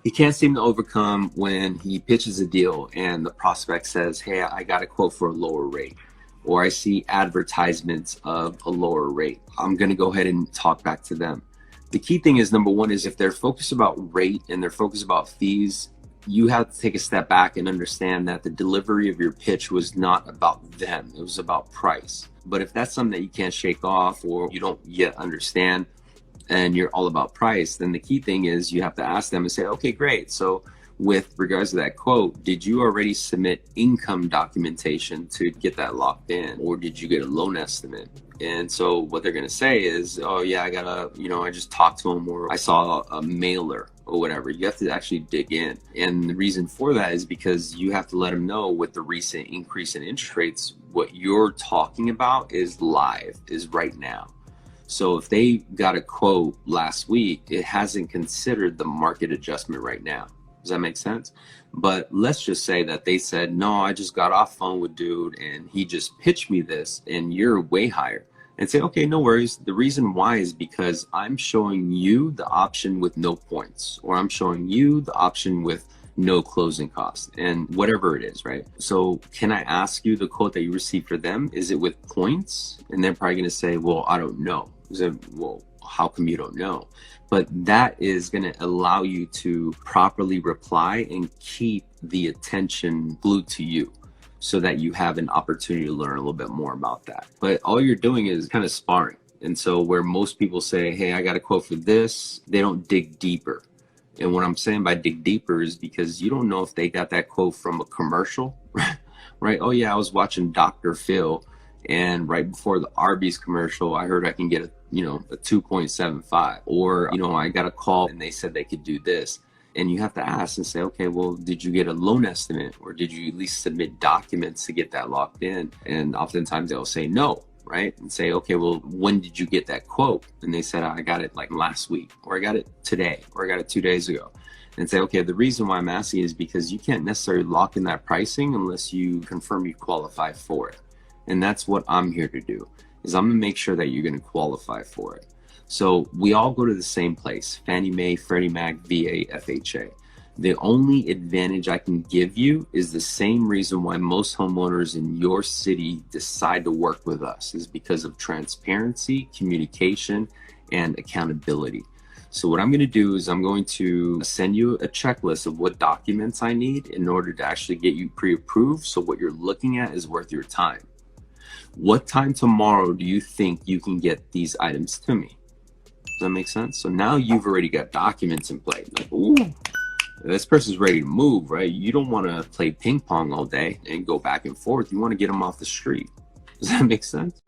He can't seem to overcome when he pitches a deal and the prospect says, hey, I got a quote for a lower rate, or I see advertisements of a lower rate. I'm going to go ahead and talk back to them. The key thing is, number one, is if they're focused about rate and they're focused about fees, you have to take a step back and understand that the delivery of your pitch was not about them. It was about price. But if that's something that you can't shake off or you don't yet understand, and you're all about price, then the key thing is you have to ask them and say, okay, great. So with regards to that quote, did you already submit income documentation to get that locked in, or did you get a loan estimate? And so what they're going to say is, oh yeah, I just talked to him, or I saw a mailer or whatever. You have to actually dig in. And the reason for that is because you have to let them know, with the recent increase in interest rates, what you're talking about is live, is right now. So if they got a quote last week, it hasn't considered the market adjustment right now. Does that make sense? But let's just say that they said, no, I just got off phone with dude and he just pitched me this and you're way higher. And say, okay, no worries. The reason why is because I'm showing you the option with no points, or I'm showing you the option with no closing costs, and whatever it is, right? So can I ask you the quote that you received for them? Is it with points? And they're probably going to say, well, I don't know. Well, how come you don't know? But that is going to allow you to properly reply and keep the attention glued to you, so that you have an opportunity to learn a little bit more about that. But all you're doing is kind of sparring. And so where most people say, hey, I got a quote for this, they don't dig deeper. And what I'm saying by dig deeper is because you don't know if they got that quote from a commercial, right? Oh yeah, I was watching Dr. Phil, and right before the Arby's commercial, I heard I can get a 2.75, or, I got a call and they said they could do this. And you have to ask and say, okay, well, did you get a loan estimate, or did you at least submit documents to get that locked in? And oftentimes they'll say no, right? And say, okay, well, when did you get that quote? And they said, I got it like last week, or I got it today, or I got it 2 days ago. And say, okay, the reason why I'm asking is because you can't necessarily lock in that pricing unless you confirm you qualify for it. And that's what I'm here to do, is I'm gonna make sure that you're gonna qualify for it. So we all go to the same place: Fannie Mae, Freddie Mac, VA, FHA. The only advantage I can give you is the same reason why most homeowners in your city decide to work with us, is because of transparency, communication, and accountability. So what I'm going to do is I'm going to send you a checklist of what documents I need in order to actually get you pre-approved, so what you're looking at is worth your time. What time tomorrow do you think you can get these items to me? Does that make sense? So now you've already got documents in play. Like, ooh, this person's ready to move, right? You don't want to play ping pong all day and go back and forth. You want to get them off the street. Does that make sense?